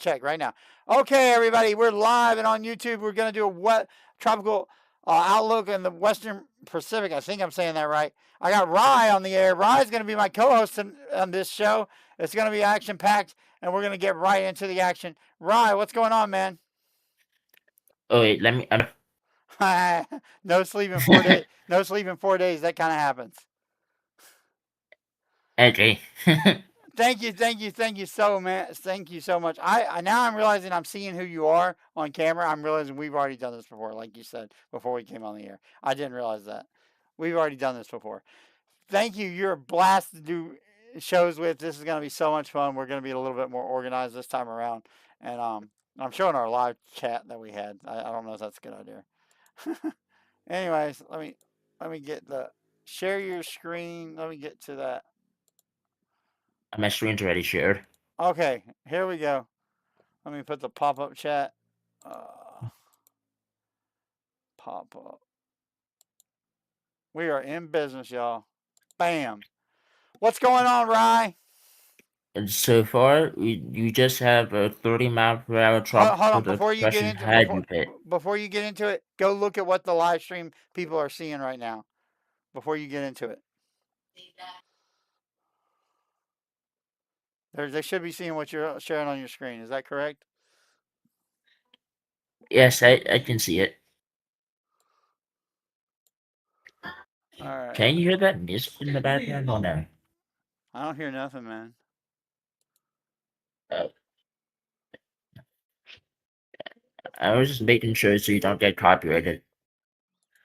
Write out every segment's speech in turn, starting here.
check right now. Okay, everybody, we're live and on YouTube. We're going to do a wet tropical outlook in the Western Pacific. I think I'm saying that right. I got Rye on the air. Rye's going to be my co-host on this show. It's going to be action-packed, and we're going to get right into the action. Rye, what's going on, man? Oh wait, let me. No sleep in 4 days. No sleep in 4 days. That kind of happens. Okay. Thank you so man. Thank you so much. I now I'm realizing I'm seeing who you are on camera. I'm realizing we've already done this before, like you said before we came on the air. I didn't realize that. We've already done this before. Thank you. You're a blast to do shows with. This is going to be so much fun. We're going to be a little bit more organized this time around, and I'm showing our live chat that we had. I don't know if that's a good idea. Anyways, let me get the share your screen. Let me get to that. My screen's already shared. Okay, here we go. Let me put the pop-up chat. Pop-up. We are in business, y'all. Bam. What's going on, Rye? And so far, you just have a 30-mile-per-hour Hold tropical on. depression had you hit. Before you get into it, go look at what the live stream people are seeing right now. Before you get into it, they should be seeing what you're sharing on your screen. Is that correct? Yes, I can see it. All right. Can you hear that music in the background or no? I don't hear nothing, man. I was just making sure so you don't get copyrighted.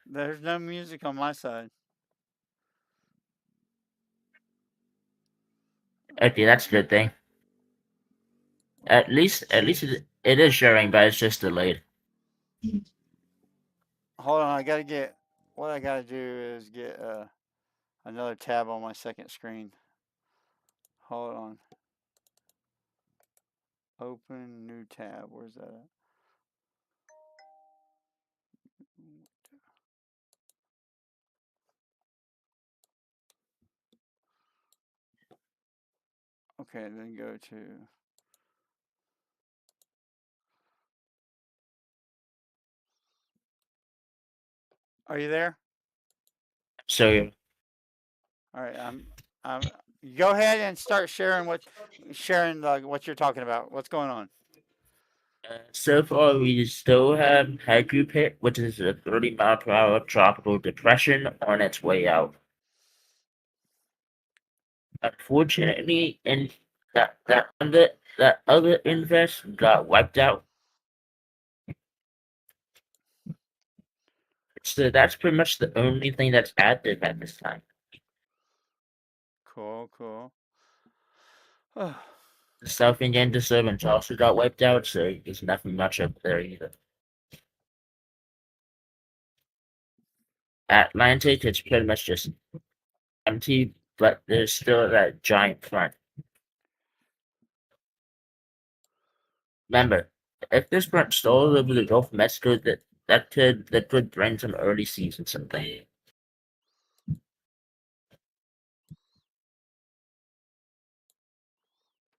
There's no music on my side. Okay, that's a good thing. At least it is sharing, but it's just delayed. Hold on, I gotta get. What I gotta do is get another tab on my second screen. Hold on. Open new tab. Where's that at? Okay, then go to. Are you there? So All right, go ahead and start sharing what you're talking about. What's going on? so far, we still have Haiku Pit, which is a 30-mile-per-hour tropical depression on its way out. Unfortunately, and that other invest got wiped out. So that's pretty much the only thing that's active at this time. Cool. The South Indian disturbance also got wiped out, so there's nothing much up there either. Atlantic, it's pretty much just empty, but there's still that giant front. Remember, if this front stalls over the Gulf of Mexico, that could bring some early season something.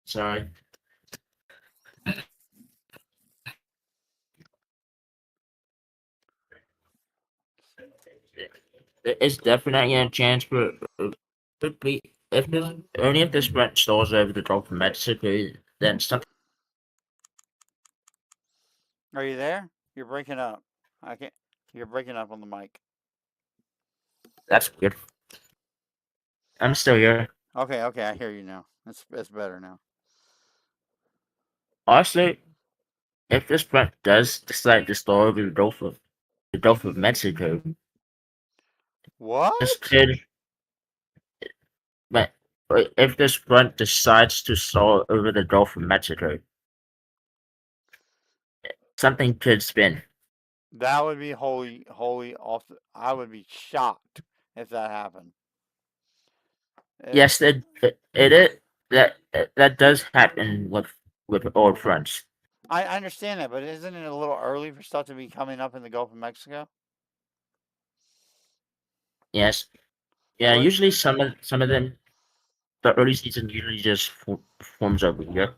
Sorry. It's definitely a chance for if this front stalls over the Gulf of Mexico, then something. Are you there? You're breaking up. I can't. You're breaking up on the mic. That's weird. I'm still here. Okay, I hear you now. It's better now. Also, if this front does decide to stall over the Gulf of Mexico, What? this could. But if this front decides to stall over the Gulf of Mexico, something could spin. That would be holy off. I would be shocked if that happened. Yes, it is that does happen with old fronts. I understand that, but isn't it a little early for stuff to be coming up in the Gulf of Mexico? Yes, yeah. What? Usually, some of them, the early season usually just forms over here.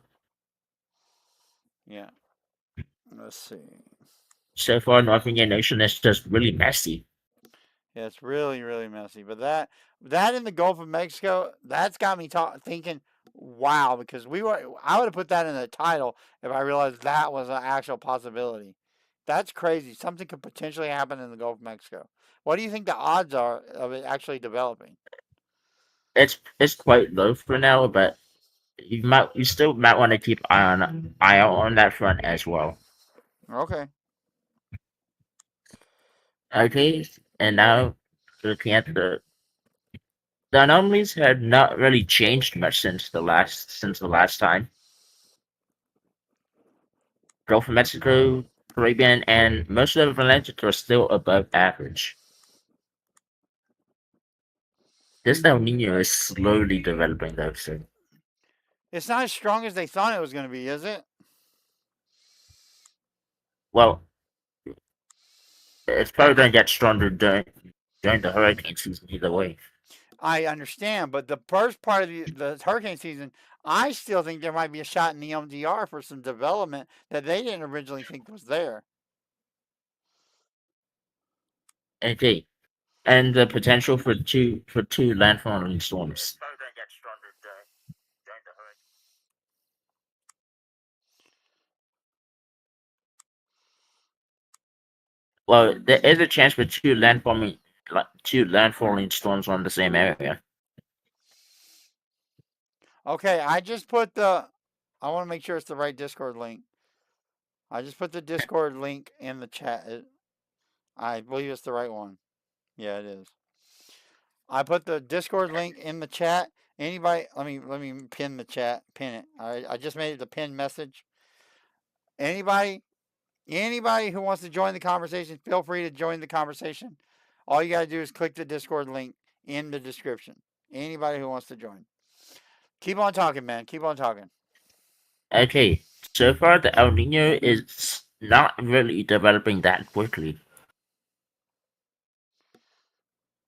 Yeah. Let's see. So far, North Indian Ocean is just really messy. Yeah, it's really, really messy. But that in the Gulf of Mexico, that's got me thinking, wow, because I would have put that in the title if I realized that was an actual possibility. That's crazy. Something could potentially happen in the Gulf of Mexico. What do you think the odds are of it actually developing? It's quite low for now, but you still might want to keep eye out on that front as well. Okay. Okay, and now looking at the anomalies have not really changed much since the last time. Gulf of Mexico, Caribbean, and most of the Atlantic are still above average. This El Nino is slowly developing though, so It's not as strong as they thought it was going to be, is it? well, it's probably going to get stronger during the hurricane season either way. I understand, but the first part of the hurricane season, I still think there might be a shot in the MDR for some development that they didn't originally think was there. Okay, and the potential for two landfalling storms. Well, there is a chance for two landfalling storms on the same area. Okay, I just put the. I want to make sure it's the right Discord link. I just put the Discord link in the chat. I believe it's the right one. Yeah, it is. I put the Discord link in the chat. Anybody, let me pin the chat. Pin it. I just made it the pin message. Anybody, anybody who wants to join the conversation, feel free to join the conversation. All you gotta do is click the Discord link in the description. Anybody who wants to join. Keep on talking, man. Keep on talking. Okay, so far the El Nino is not really developing that quickly.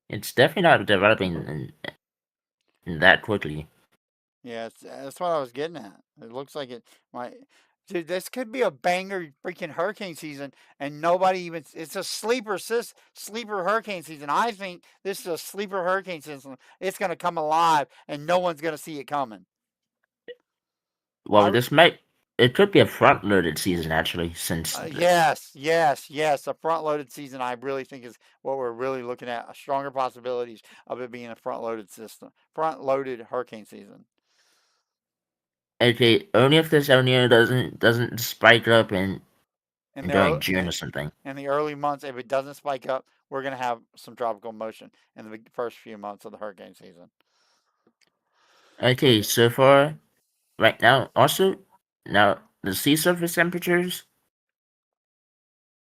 It's definitely not developing that quickly. Yeah, that's what I was getting at. It looks like it might. Dude, this could be a banger freaking hurricane season, and nobody even. It's a sleeper hurricane season. I think this is a sleeper hurricane season. It's gonna come alive, and no one's gonna see it coming. Well, I this might it could be a front-loaded season actually, since Yes, yes, yes. A front-loaded season, I really think is what we're really looking at. Stronger possibilities of it being a front-loaded system, front-loaded hurricane season. okay, only if this El Nino doesn't spike up In in the during early, June or something. in the early months, if it doesn't spike up, we're going to have some tropical motion in the first few months of the hurricane season. Okay, so far right now, also now the sea surface temperatures,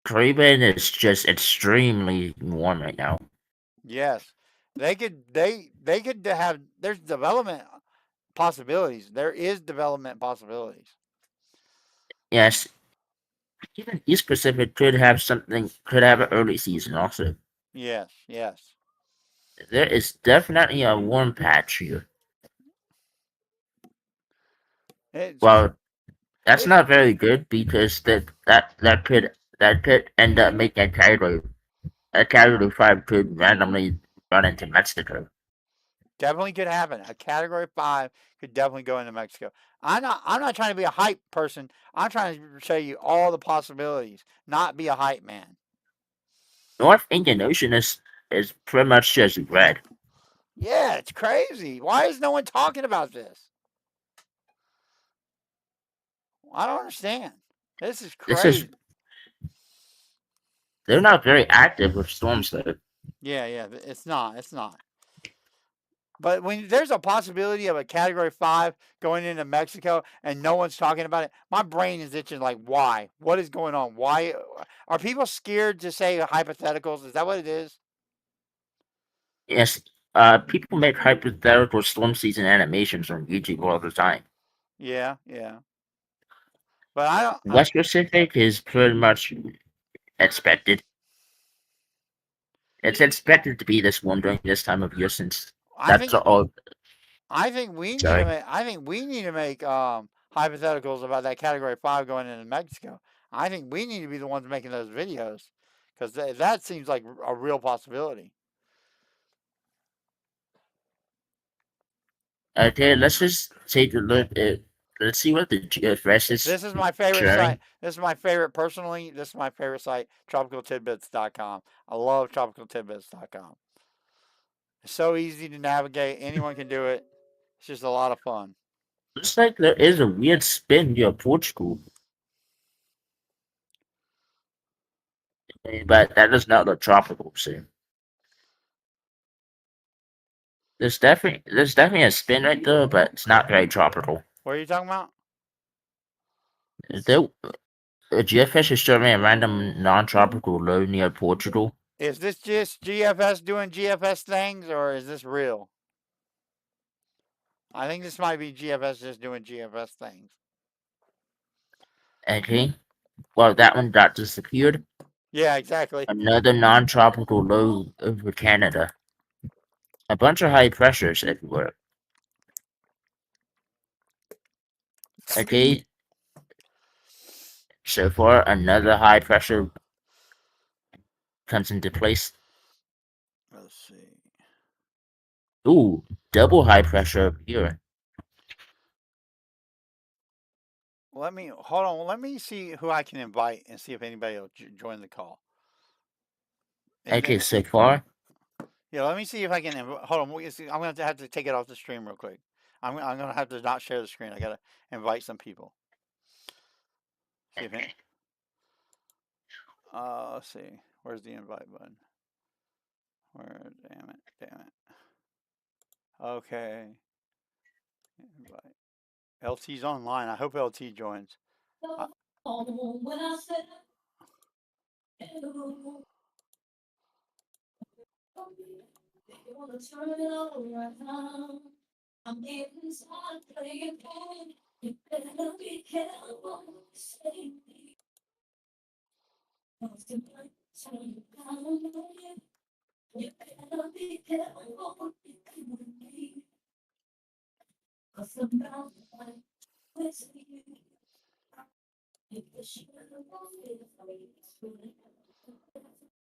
Caribbean is just extremely warm right now. Yes, they could have. There's development possibilities. There is development possibilities. Yes, even East Pacific could have an early season also. Yes, yes. There is definitely a warm patch here. It's Well, that's it's not very good because that could end up making a category 5 could randomly run into Mexico. definitely could happen. A Category 5 could definitely go into Mexico. I'm not trying to be a hype person. I'm trying to show you all the possibilities, not be a hype man. North Indian Ocean is pretty much just red. Yeah, it's crazy. Why is no one talking about this? I don't understand. This is This is crazy. they're not very active with storms though. Yeah, yeah, it's not. It's not. But when there's a possibility of a Category 5 going into Mexico and no one's talking about it, my brain is itching like, why? What is going on? Why? Are people scared to say hypotheticals? Is that what it is? Yes, people make hypothetical storm season animations on YouTube all the time. Yeah, yeah. But I don't. West Pacific is pretty much expected. It's expected to be this warm during this time of year since I that's think. all. I think we need to Sorry. make. I think we need to make hypotheticals about that Category 5 going into Mexico. I think we need to be the ones making those videos because that seems like a real possibility. Okay, let's just take a look at. Let's see what the GFS is This is my favorite site. showing. This is my favorite personally. This is my favorite site, tropicaltidbits.com. I love tropicaltidbits.com. It's so easy to navigate. Anyone can do it. It's just a lot of fun. Looks like there is a weird spin near Portugal, but that does not look tropical. So there's definitely a spin right there, but it's not very tropical. What are you talking about? There, a GFS is showing a random non-tropical low near Portugal. Is this just GFS doing GFS things or is this real? I think this might be GFS just doing GFS things. Okay, well that one got disappeared. Yeah, exactly. Another non-tropical low over Canada. A bunch of high pressures everywhere. Okay, so far another high pressure comes into place. Let's see. Ooh, double high pressure over here. Let me hold on. Let me see who I can invite and see if anybody will join the call. Okay, so far. Yeah, let me see if I can. Hold on. I'm going to have to take it off the stream real quick. I'm going to have to not share the screen. I got to invite some people. See if it, let's see. Where's the invite button? Where? Damn it. Damn it. Okay. Invite. LT's online. I hope LT joins.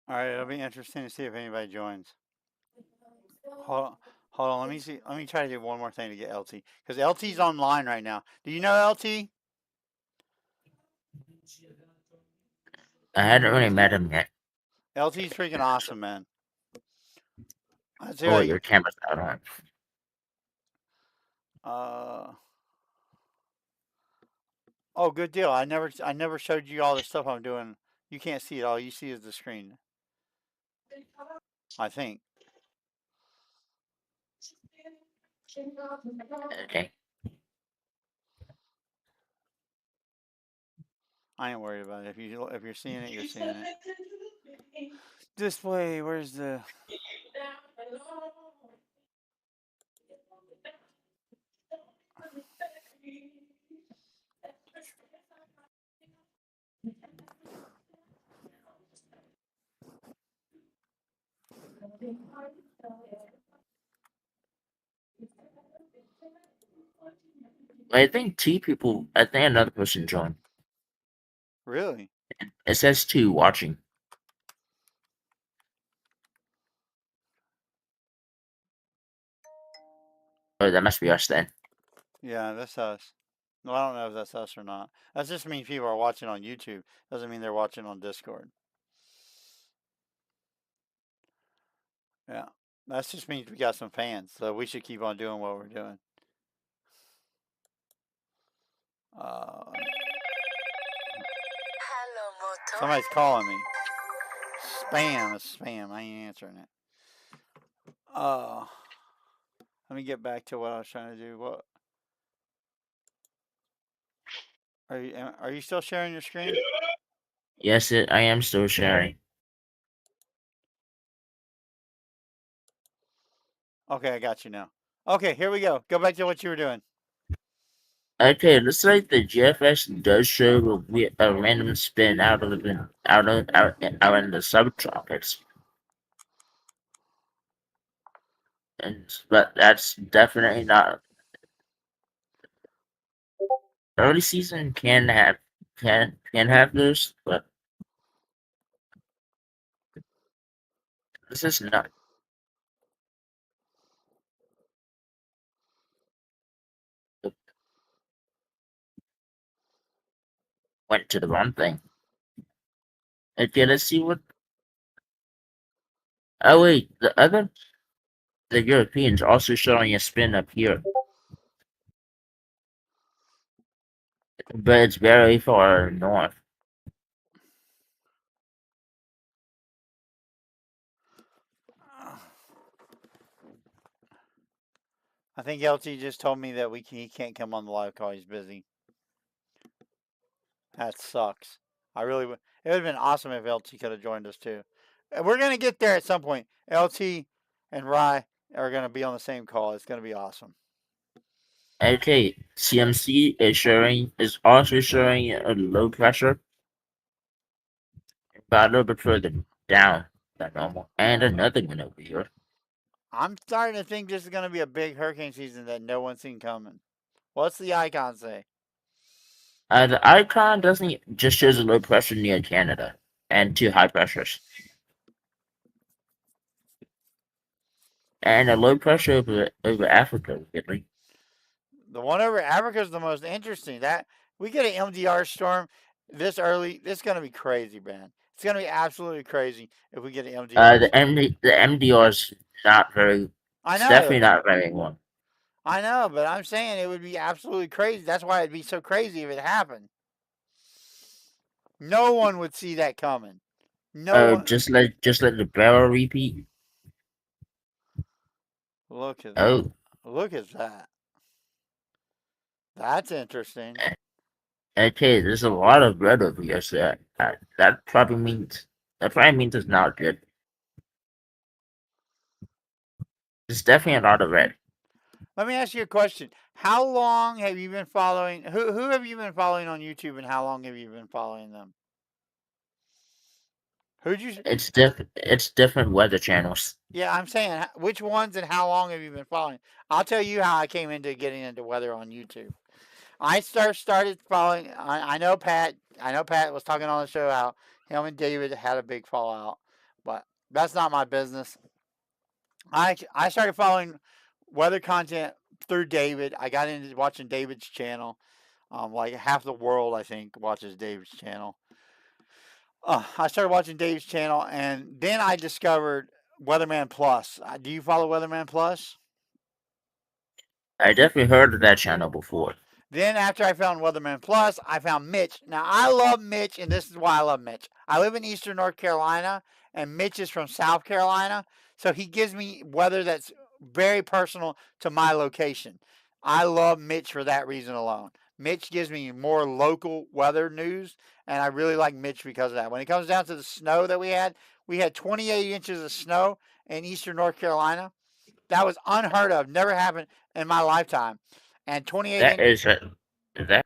All right, it'll be interesting to see if anybody joins. Hold on. Let me see. Let me try to do one more thing to get LT because LT's online right now. Do you know LT? I hadn't really met him yet. LT's freaking awesome, man. Oh, your camera's not on. Oh, good deal. I never showed you all the stuff I'm doing. You can't see it. All you see is the screen. I think. Okay. I ain't worried about it. If you're seeing it, you're seeing it. Display. Where's the? I think I think another person joined. Really? It says 2 watching. Oh, that must be us then. Yeah, that's us. No, I don't know if that's us or not. That just means people are watching on YouTube. Doesn't mean they're watching on Discord. Yeah. That just means we got some fans, so we should keep on doing what we're doing. Somebody's calling me. Spam. It's spam. I ain't answering it. Let me get back to what I was trying to do. What? Are you still sharing your screen? Yes, I am still sharing. Okay, I got you now. Okay, here we go. Go back to what you were doing. Okay, looks like the GFS does show a random spin out in the subtropics. But that's definitely not early season can have this, but this is not went to the wrong thing. Okay, let's see what. Oh wait, the Europeans also showing a spin up here, but it's very far north. I think LT just told me that he can't come on the live call. He's busy. That sucks. I really would. It would have been awesome if LT could have joined us too. We're gonna get there at some point. LT and Rye are gonna be on the same call. It's gonna be awesome. Okay, CMC is also showing a low pressure, but a little bit further down than normal, and another one over here. I'm starting to think this is gonna be a big hurricane season that no one's seen coming. What's the icon say? The icon doesn't just shows a low pressure near Canada and two high pressures, and a low pressure over Africa. Really. The one over Africa is the most interesting. That we get an MDR storm this early. This is gonna be crazy, man. It's gonna be absolutely crazy if we get an MDR. The MDR is not very. I It's definitely know. not very warm. I know, but I'm saying it would be absolutely crazy. That's why it'd be so crazy if it happened. No one would see that coming. No one. Just let the barrel repeat. Look at that. Oh, Look at that. That's interesting. okay. There's a lot of red over here, so that probably means it's not good. There's definitely a lot of red. Let me ask you a question. How long have you been following? Who have you been following on YouTube, and how long have you been following them? Who'd you? It's different weather channels. Yeah, I'm saying which ones and how long have you been following? I'll tell you how I came into getting into weather on YouTube. I started following. I know Pat. I know Pat was talking on the show how him and David had a big fallout, but that's not my business. I started following weather content through David. I got into watching David's channel. Like half the world, I think, watches David's channel. I started watching David's channel, and then I discovered Weatherman Plus. Do you follow Weatherman Plus? I definitely heard of that channel before. Then after I found Weatherman Plus, I found Mitch. Now I love Mitch, and this is why I love Mitch. I live in Eastern North Carolina, and Mitch is from South Carolina, so he gives me weather that's very personal to my location. I love Mitch for that reason alone. Mitch gives me more local weather news, and I really like Mitch because of that. When it comes down to the snow that we had 28 inches of snow in Eastern North Carolina. That was unheard of, never happened in my lifetime. And 28 That inches.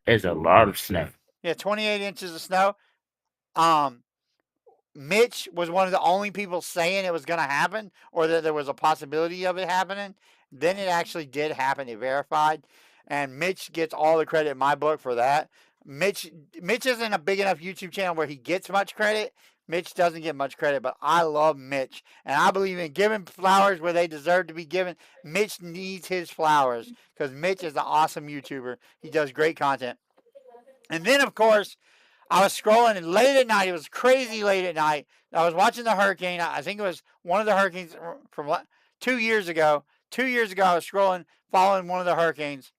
is a lot of snow. Yeah, 28 inches of snow. Um, Mitch was one of the only people saying it was going to happen or that there was a possibility of it happening. Then it actually did happen. It verified. And Mitch gets all the credit in my book for that. Mitch isn't a big enough YouTube channel where he gets much credit. Mitch doesn't get much credit, but I love Mitch. And I believe in giving flowers where they deserve to be given. Mitch needs his flowers because Mitch is an awesome YouTuber. He does great content. And then, of course, I was scrolling and late at night. It was crazy late at night. I was watching the hurricane. I think it was one of the hurricanes from 2 years ago. 2 years ago, I was scrolling, following one of the hurricanes,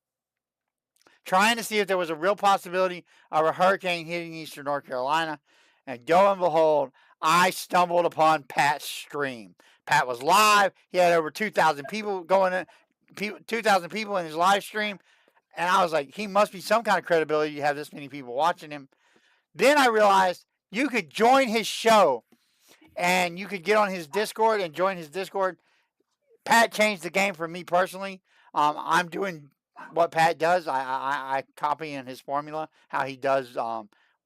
trying to see if there was a real possibility of a hurricane hitting Eastern North Carolina. And lo and behold, I stumbled upon Pat's stream. Pat was live. He had over 2,000 people going in, 2,000 people in his live stream. And I was like, he must be some kind of credibility to have this many people watching him. Then I realized you could join his show and you could get on his Discord and join his Discord. Pat changed the game for me personally. I'm doing what Pat does. I copy in his formula how he does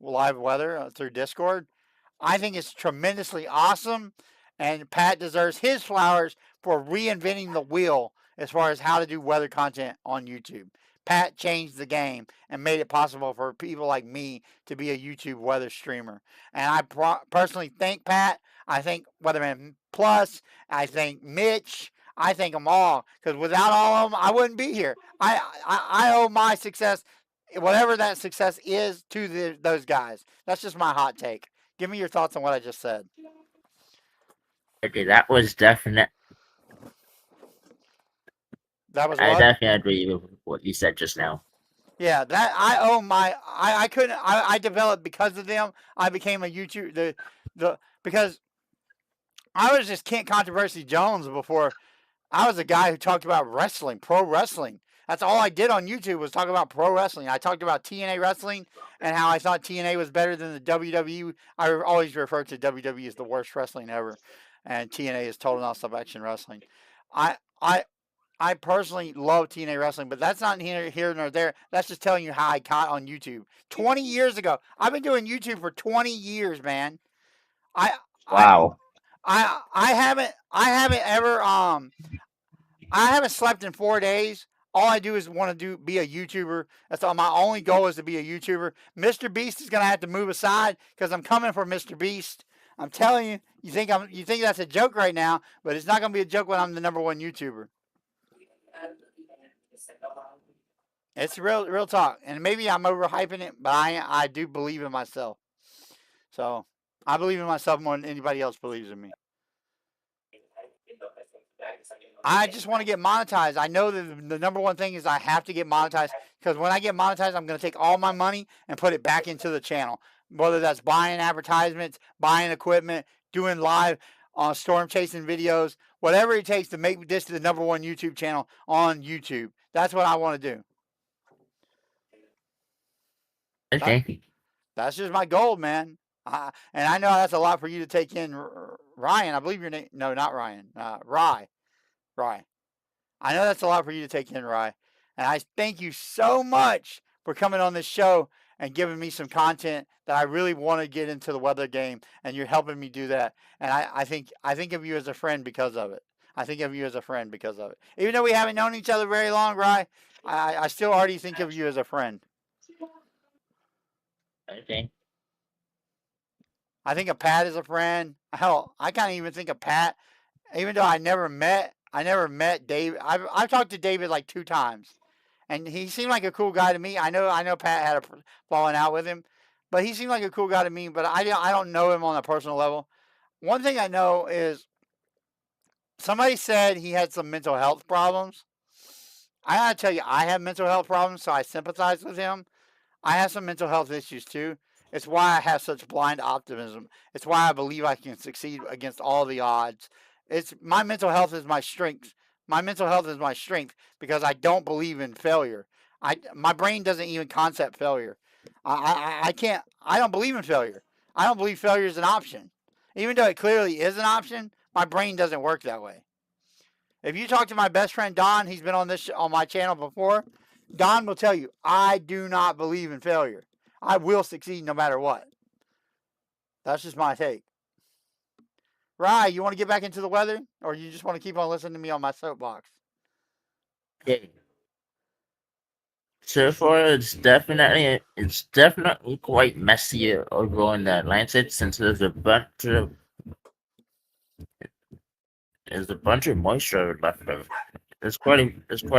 live weather through Discord. I think it's tremendously awesome, and Pat deserves his flowers for reinventing the wheel as far as how to do weather content on YouTube. Pat changed the game and made it possible for people like me to be a YouTube weather streamer. And I personally thank Pat. I thank Weatherman Plus. I thank Mitch. I thank them all because without all of them, I wouldn't be here. I owe my success, whatever that success is, to those guys. That's just my hot take. Give me your thoughts on what I just said. Okay, that was definite. That was I what? definitely agree with what you said just now. Yeah, that I owe my I couldn't I developed because of them. I became a YouTube the because I was just Kent Controversy Jones before. I was a guy who talked about wrestling, pro wrestling. That's all I did on YouTube was talk about pro wrestling. I talked about TNA wrestling and how I thought TNA was better than the WWE. I always refer to WWE as the worst wrestling ever, and TNA is Total Non-Stop Action Wrestling. I I I personally love TNA wrestling, but that's not here nor there. That's just telling you how I got on YouTube 20 years ago. I've been doing YouTube for 20 years, man. I I Wow. I haven't ever I haven't slept in 4 days. All I do is want to be a YouTuber. That's all. My only goal is to be a YouTuber. Mr. Beast is gonna have to move aside because I'm coming for Mr. Beast. I'm telling you. You think that's a joke right now, but it's not gonna be a joke when I'm the #1 YouTuber. It's real talk, and maybe I'm overhyping it, but I do believe in myself. So I believe in myself more than anybody else believes in me. I just want to get monetized. I know that the #1 thing is I have to get monetized because when I get monetized, I'm going to take all my money and put it back into the channel. Whether that's buying advertisements, buying equipment, doing live storm chasing videos, whatever it takes to make this the #1 YouTube channel on YouTube. That's what I want to do. That, Okay. that's just my goal, man. And I know that's a lot for you to take in, Ryan. I believe your name. No, not Ryan. Rye. Rye. I know that's a lot for you to take in, Rye. And I thank you so much for coming on this show and giving me some content that I really want to get into the weather game, and you're helping me do that. And I think of you as a friend because of it. I think of you as a friend because of it. Even though we haven't known each other very long, Rye, I still already think of you as a friend. Okay. I think of Pat as a friend. Hell, I can't even think of Pat, even though I never met David. I've talked to David like 2 times, and he seemed like a cool guy to me. I know Pat had a falling out with him, but he seemed like a cool guy to me. But I don't know him on a personal level. One thing I know is somebody said he had some mental health problems. I gotta tell you, I have mental health problems, so I sympathize with him. I have some mental health issues too. It's why I have such blind optimism. It's why I believe I can succeed against all the odds. It's my mental health is my strength. My mental health is my strength because I don't believe in failure. My brain doesn't even concept failure. I can't. I don't believe in failure. I don't believe failure is an option, even though it clearly is an option. My brain doesn't work that way. If you talk to my best friend Don, he's been on my channel before. Don will tell you, I do not believe in failure. I will succeed no matter what. That's just my take. Rye, you want to get back into the weather, or you just want to keep on listening to me on my soapbox? Okay. So far, it's definitely quite messy over in the Atlantic since there's a bunch of moisture left over. There's quite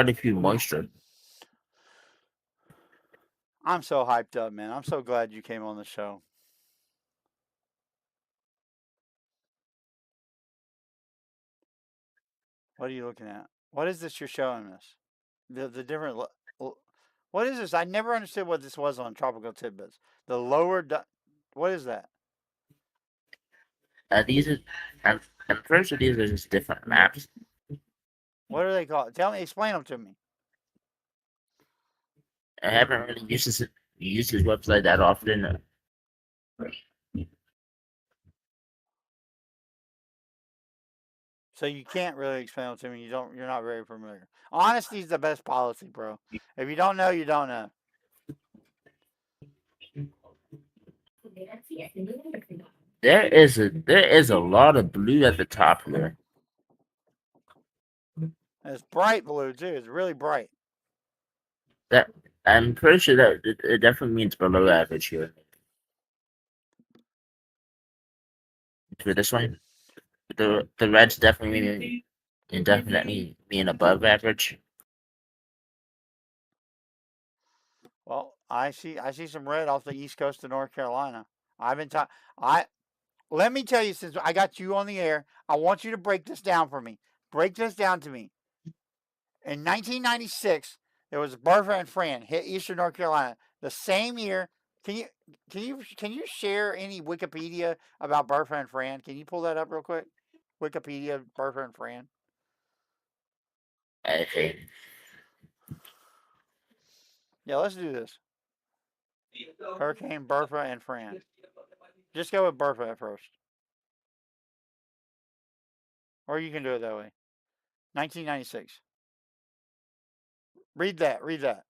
a few moisture. I'm so hyped up, man. I'm so glad you came on the show. What are you looking at? What is this you're showing us? The different. What is this? I never understood what this was on Tropical Tidbits. The lower. What is that? These are I'm pretty sure these are just different maps. What are they called? Tell me. Explain them to me. I haven't really used this website that often. So you can't really explain them to me. You're not very familiar. Honesty is the best policy, bro. If you don't know, you don't know. There is a lot of blue at the top here. And it's bright blue too. It's really bright. That I'm pretty sure that it definitely means below average here. For this one, the reds definitely mean above average. Well, I see some red off the east coast of North Carolina. I've been talking. I Let me tell you, since I got you on the air, I want you to break this down for me. Break this down to me. In 1996, there was Bertha and Fran hit Eastern North Carolina. The same year, can you share any Wikipedia about Bertha and Fran? Can you pull that up real quick? Wikipedia, Bertha and Fran. Okay. Yeah, let's do this. Hurricane Bertha and Fran. Just go with Bertha at first, or you can do it that way. 1996. Read that. Read that.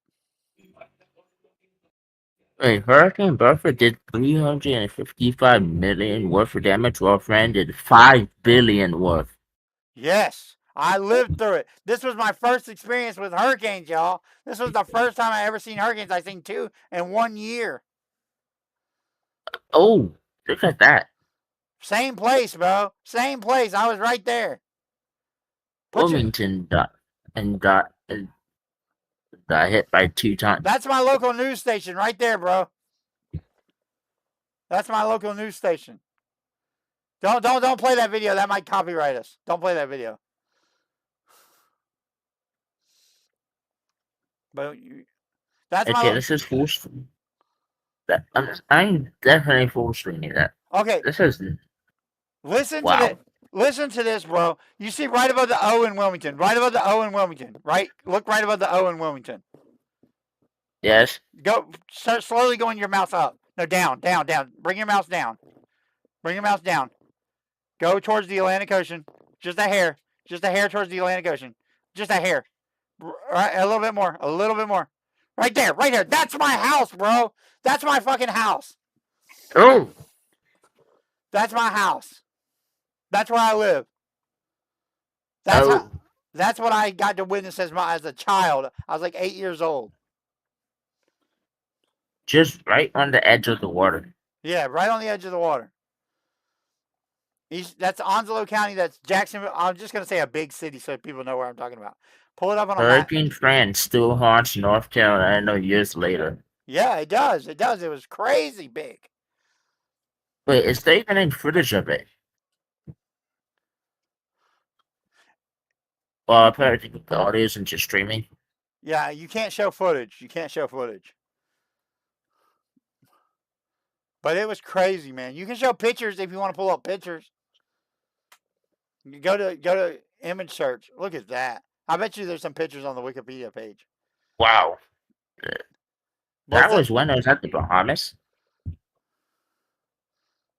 Wait, Hurricane Bertha did 355 million worth of damage, while Fran did 5 billion worth. Yes, I lived through it. This was my first experience with hurricanes, y'all. This was the first time I ever seen hurricanes. I seen two in 1 year. Oh, look at that. Same place, bro. Same place. I was right there. Wilmington got hit by 2 times. That's my local news station right there, bro. That's my local news station. Don't play that video. That might copyright us. Don't play that video. But that's Okay, my. this is full screen. I'm definitely full screening that. Okay. This is Listen wow. to this. Listen to this, bro. You see right above the O in Wilmington. Right above the O in Wilmington. Right? Look right above the O in Wilmington. Yes. Go. Start slowly going your mouse up. No, down. Bring your mouse down. Bring your mouse down. Go towards the Atlantic Ocean. Just a hair. Just a hair towards the Atlantic Ocean. Just a hair. Right, a little bit more. A little bit more. Right there. Right there. That's my house, bro. That's my fucking house. Oh. That's my house. That's where I live. That's what I got to witness as a child. I was like 8 years old. Just right on the edge of the water. Yeah, right on the edge of the water. That's Onslow County. That's Jacksonville. I'm just gonna say a big city so people know where I'm talking about. Pull it up on a map. Hurricane Fran still haunts North Carolina years later. Yeah, it does. It does. It was crazy big. Wait, is there even any footage of it? Well, apparently the audio isn't just streaming. Yeah, you can't show footage. You can't show footage. But it was crazy, man. You can show pictures if you want to pull up pictures. You go to image search. Look at that. I bet you there's some pictures on the Wikipedia page. Wow. That was when I was at the Bahamas.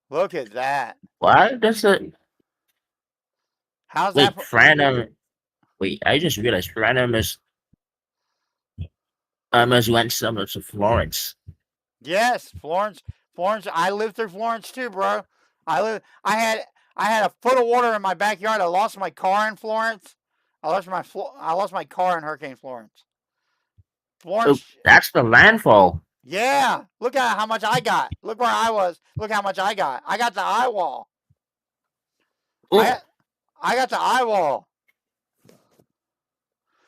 Look at that. Why does it? How's Wait, that? Fran. Wait, I just realized Fran almost went similar to Florence. Yes, Florence. I lived through Florence too, bro. I had a foot of water in my backyard. I lost my car in Florence. I lost my car in Hurricane Florence. Florence. Oh, that's the landfall. Yeah. Look at how much I got. Look where I was. Look how much I got. I got the eye wall. I got the eye wall.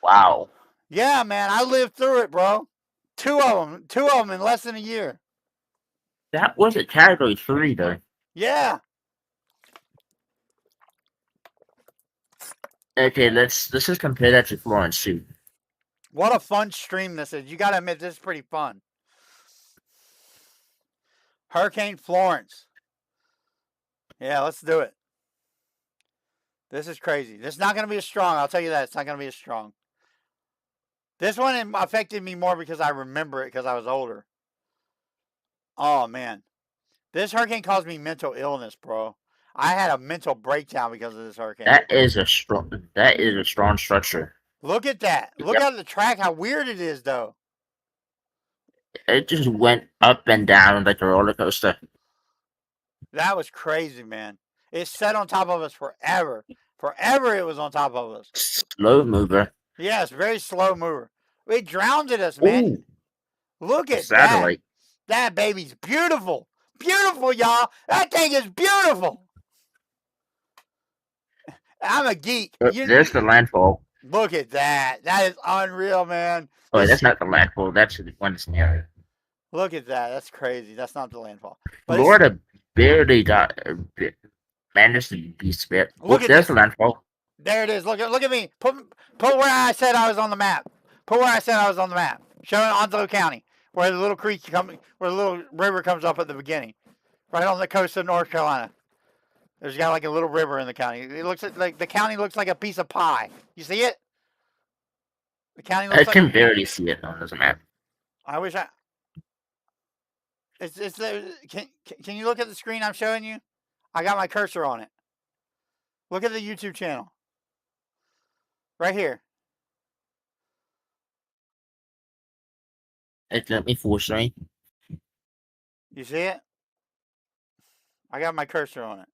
Wow. Yeah, man. I lived through it, bro. Two of them in less than a year. That was a category 3, though. Yeah. Okay, let's just compare that to Florence too. What a fun stream this is. You gotta admit, this is pretty fun. Hurricane Florence. Yeah, let's do it. This is crazy. This is not gonna be as strong. I'll tell you that. It's not gonna be as strong. This one affected me more because I remember it because I was older. Oh, man. This hurricane caused me mental illness, bro. I had a mental breakdown because of this hurricane. That is a strong structure. Look at that. Look at the track, how weird it is, though. It just went up and down like a roller coaster. That was crazy, man. It sat on top of us forever. Forever it was on top of us. Slow mover. Yes, very slow mover. It drowned us, man. Ooh, Look a at that. satellite. That baby's beautiful. Beautiful, y'all. That thing is beautiful. I'm a geek. There's the landfall. Look at that. That is unreal, man. Oh, that's not the landfall. That's the one that's near it. Look at that. That's crazy. That's not the landfall. But Florida barely managed to be spared. Look at there's this. the landfall. There it is. Look at me. Put where I said I was on the map. Put where I said I was on the map. Show it Onslow County, where the little creek where the little river comes up at the beginning, right on the coast of North Carolina. There's got like a little river in the county. It looks like the county looks like a piece of pie. You see it? The county looks I can barely see it on this map. I wish I. It's can you look at the screen I'm showing you? I got my cursor on it. Look at the YouTube channel. Right here. Let me force me. You see it? I got my cursor on it.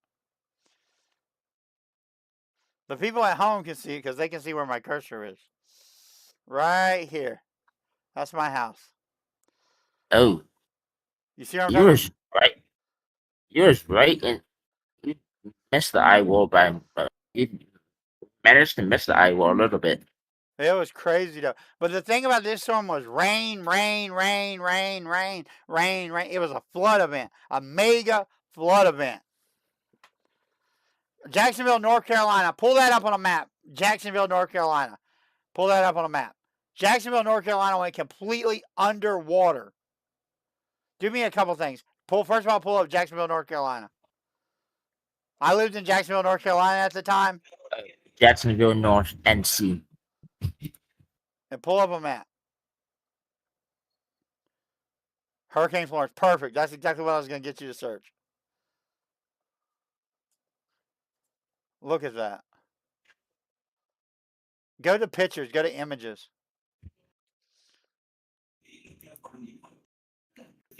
The people at home can see it because they can see where my cursor is. Right here. That's my house. Oh. You see what I'm talking about? Yours right, and you missed the eye wall by you managed to miss the eye wall a little bit. It was crazy though. But the thing about this storm was rain. It was a flood event. A mega flood event. Jacksonville, North Carolina. Pull that up on a map. Jacksonville, North Carolina. Pull that up on a map. Jacksonville, North Carolina went completely underwater. Do me a couple things. First of all, pull up Jacksonville, North Carolina. I lived in Jacksonville, North Carolina at the time. Jacksonville, North, NC. And pull up a map. Hurricane Florence. Perfect. That's exactly what I was going to get you to search. Look at that. Go to pictures. Go to images.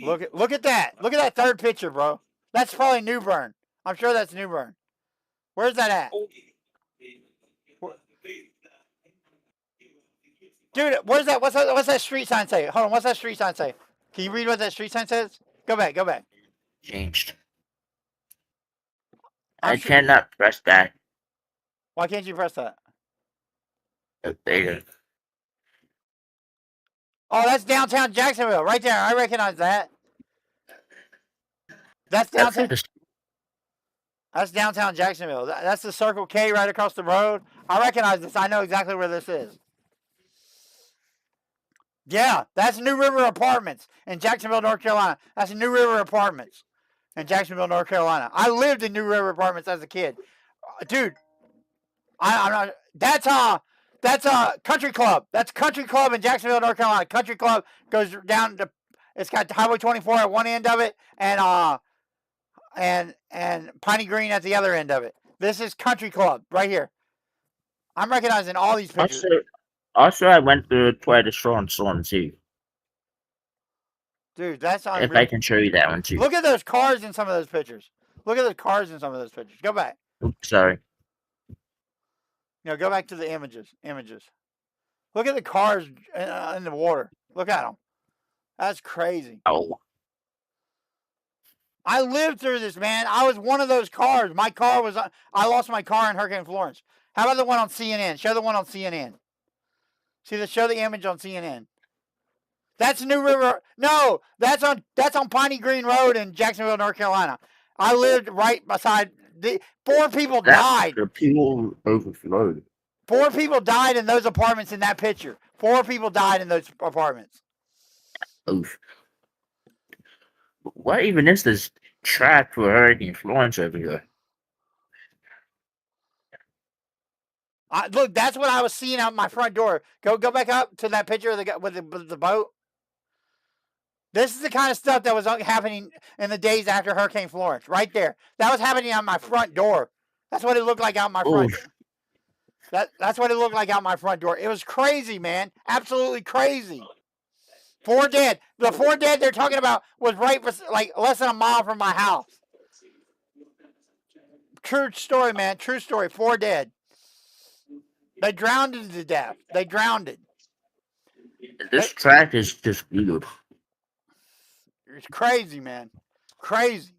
Look at that. Look at that third picture, bro. That's probably New Bern. I'm sure that's New Bern. Where's that at? Dude, where's that? What's that street sign say? Hold on. What's that street sign say? Can you read what that street sign says? Go back. Changed. I cannot press that. Why can't you press that? There you go. Oh, that's downtown Jacksonville, right there. I recognize that. That's downtown. That's downtown Jacksonville. That's the Circle K right across the road. I recognize this. I know exactly where this is. Yeah, that's New River Apartments in Jacksonville, North Carolina. That's New River Apartments in Jacksonville, North Carolina. I lived in New River Apartments as a kid, dude. I'm not. That's a country club. That's country club in Jacksonville, North Carolina. Country club goes down to. It's got Highway 24 at one end of it, and Piney Green at the other end of it. This is country club right here. I'm recognizing all these pictures. Also, I went to quite a strong storm too. Dude, that's unreal. If I can show you that one too. Look at those cars in some of those pictures. Look at the cars in some of those pictures. Go back. Oops, sorry. Go back to the images. Look at the cars in the water. Look at them. That's crazy. Oh. I lived through this, man. I was one of those cars. I lost my car in Hurricane Florence. How about the one on CNN? Show the one on CNN. Show the image on CNN. That's New River. No, that's on Piney Green Road in Jacksonville, North Carolina. I lived right beside. 4 people died. The people overflowed. 4 people died in those apartments in that picture. 4 people died in those apartments. Oof. What even is this track for Hurricane Florence over here? Look, that's what I was seeing out my front door. Go back up to that picture of with the boat. This is the kind of stuff that was happening in the days after Hurricane Florence. Right there. That was happening on my front door. That's what it looked like out my front door. That's what it looked like out my front door. It was crazy, man. Absolutely crazy. 4 dead. The 4 dead they're talking about was right like less than a mile from my house. True story, man. True story. 4 dead. They drowned to death. They drowned. This track is just weird. It's crazy, man. Crazy.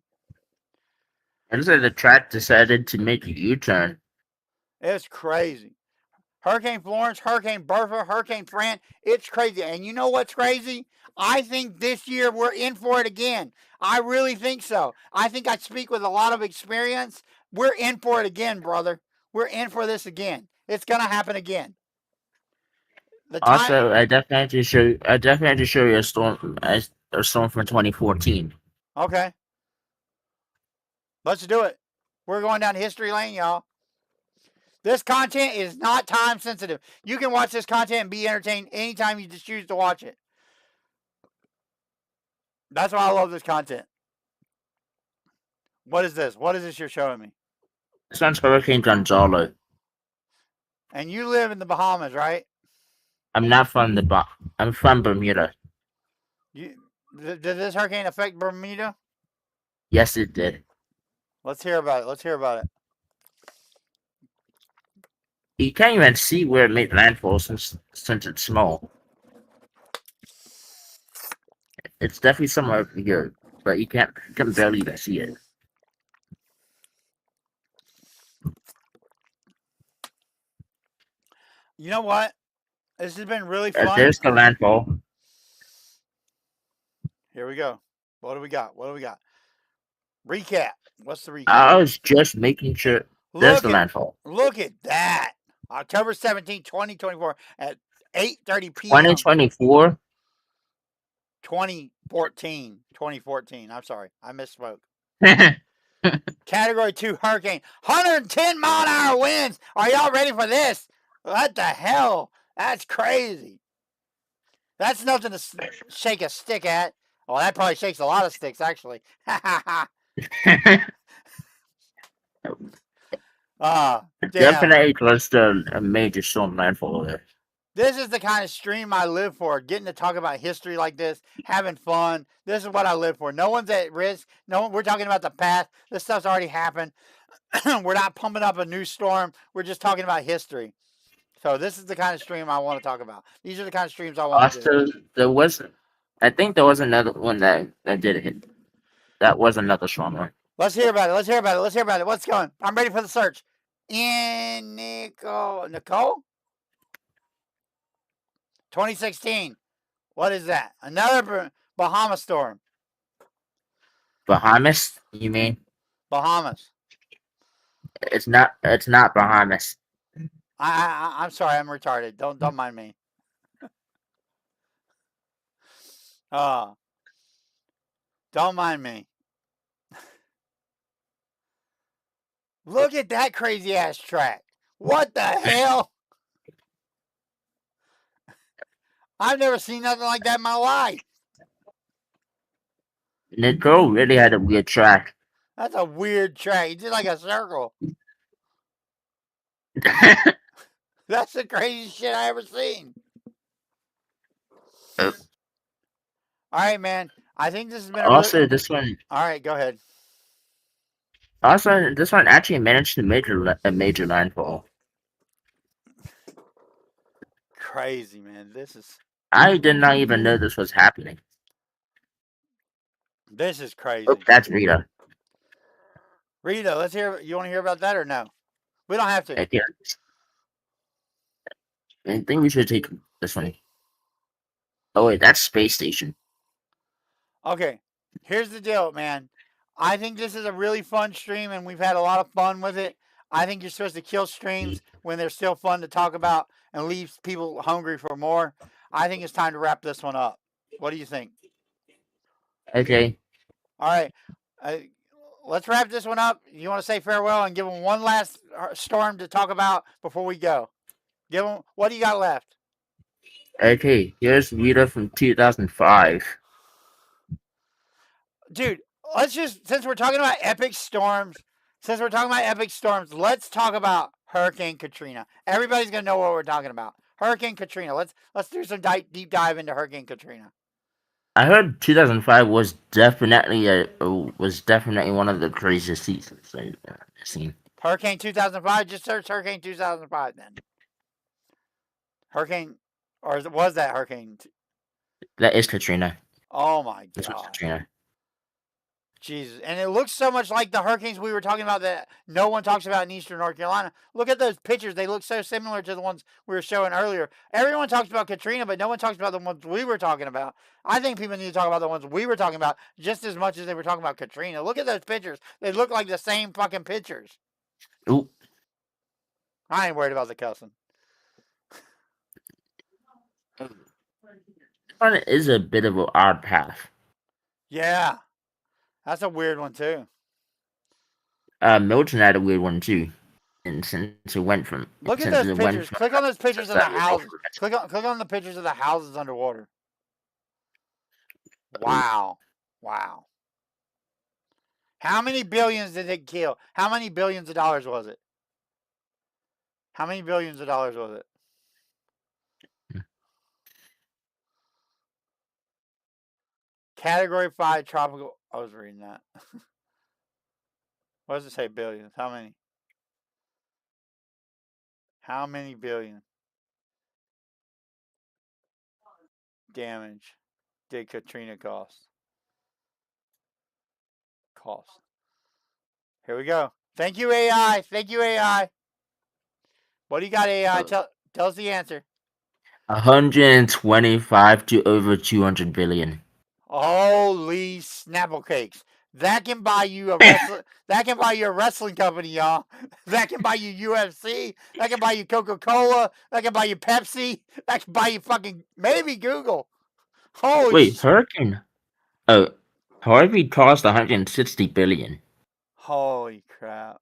And so the track decided to make a U-turn. It's crazy. Hurricane Florence, Hurricane Bertha, Hurricane Fran. It's crazy. And you know what's crazy? I think this year we're in for it again. I really think so. I think I speak with a lot of experience. We're in for it again, brother. We're in for this again. It's gonna happen again. The time. Also, I definitely have to show. I definitely have to show you a storm from 2014. Okay. Let's do it. We're going down history lane, y'all. This content is not time sensitive. You can watch this content and be entertained anytime you just choose to watch it. That's why I love this content. What is this? What is this you're showing me? This one's Hurricane Gonzalo. And you live in the Bahamas, right? I'm not from I'm from Bermuda. Did this hurricane affect Bermuda? Yes, it did. Let's hear about it. Let's hear about it. You can't even see where it made landfall since it's small. It's definitely somewhere over here, but you can barely even see it. You know what? This has been really fun. There's the landfall. Here we go. What do we got? What do we got? Recap. What's the recap? I was just making sure. There's the landfall. Look at that. October 17, 2024 at 8:30 p.m. 2024? 2014. 2014. I'm sorry. I misspoke. Category 2 hurricane. 110-mile-an-hour winds. Are y'all ready for this? What the hell? That's crazy. That's nothing to shake a stick at. Well, that probably shakes a lot of sticks, actually. Definitely close to a major storm landfall there. This is the kind of stream I live for. Getting to talk about history like this, having fun. This is what I live for. No one's at risk. We're talking about the past. This stuff's already happened. We're not pumping up a new storm. We're just talking about history. So this is the kind of stream I want to talk about. These are the kind of streams I want to do. I think there was another one that did hit. That was another strong one. Let's hear about it. Let's hear about it. Let's hear about it. What's going? I'm ready for the search. Nicole? 2016. What is that? Another Bahama storm. Bahamas? You mean? Bahamas. It's not Bahamas. I'm sorry. I'm retarded. Don't mind me. Don't mind me. Look at that crazy ass track. What the hell? I've never seen nothing like that in my life. Nicole really had a weird track. That's a weird track. He did like a circle. That's the craziest shit I ever seen. All right, man. I think this has been also this one. All right, go ahead. Also, this one actually managed to make a major landfall. Crazy, man. This is. I did not even know this was happening. This is crazy. Oh, that's Rita. Rita, let's hear. You want to hear about that or no? We don't have to. I think we should take this one. Oh wait, that's Space Station. Okay, here's the deal, man. I think this is a really fun stream, and we've had a lot of fun with it. I think you're supposed to kill streams when they're still fun to talk about and leave people hungry for more. I think it's time to wrap this one up. What do you think? Okay. All right. Let's wrap this one up. You want to say farewell and give them one last storm to talk about before we go? Give them. What do you got left? Okay, here's Rita from 2005. Dude, let's just, since we're talking about epic storms, let's talk about Hurricane Katrina. Everybody's gonna know what we're talking about. Hurricane Katrina. Let's do some deep dive into Hurricane Katrina. I heard 2005 was definitely one of the craziest seasons I've seen. Hurricane 2005. Just search Hurricane 2005 then. Hurricane Or was that Hurricane? That is Katrina. Oh my This was God. Katrina. Jesus. And it looks so much like the hurricanes we were talking about that no one talks about in eastern North Carolina. Look at those pictures. They look so similar to the ones we were showing earlier. Everyone talks about Katrina, but no one talks about the ones we were talking about. I think people need to talk about the ones we were talking about just as much as they were talking about Katrina. Look at those pictures. They look like the same fucking pictures. Ooh. I ain't worried about the cussing. One is a bit of an odd path. Yeah. That's a weird one too. Milton had a weird one too. And since it went from Look at those pictures. Click on those pictures of the houses. Click on the pictures of the houses underwater. Wow. Wow. How many billions did it kill? How many billions of dollars was it? How many billions of dollars was it? Category 5 tropical. I was reading that. What does it say? Billions. How many? How many billion damage did Katrina cost? Here we go. Thank you, AI. Thank you, AI. What do you got, AI? Tell us the answer. 125 to over 200 billion. Holy snapple cakes! That can buy you a that can buy you a wrestling company, y'all. That can buy you UFC. That can buy you Coca-Cola. That can buy you Pepsi. That can buy you fucking maybe Google. Holy Wait, Hurricane? Oh, Harvey cost 160 billion. Holy crap!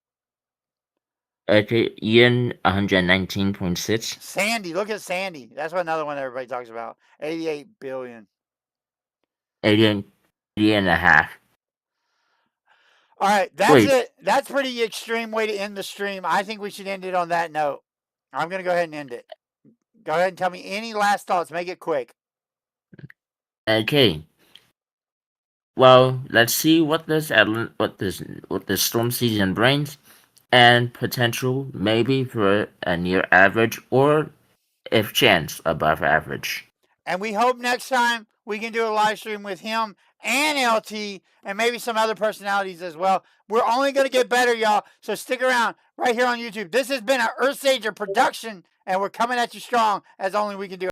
Okay, Ian 119.6. Sandy, look at Sandy. That's what another one everybody talks about. 88 billion. 80 and a half. All right, that's it. That's pretty extreme way to end the stream. I think we should end it on that note. I'm gonna go ahead and end it. Go ahead and tell me any last thoughts. Make it quick. Okay. Well, let's see what this storm season brings, and potential maybe for a near average or, if chance, above average. And we hope next time we can do a live stream with him and LT and maybe some other personalities as well. We're only going to get better, y'all. So stick around right here on YouTube. This has been an urSager production, and we're coming at you strong as only we can do.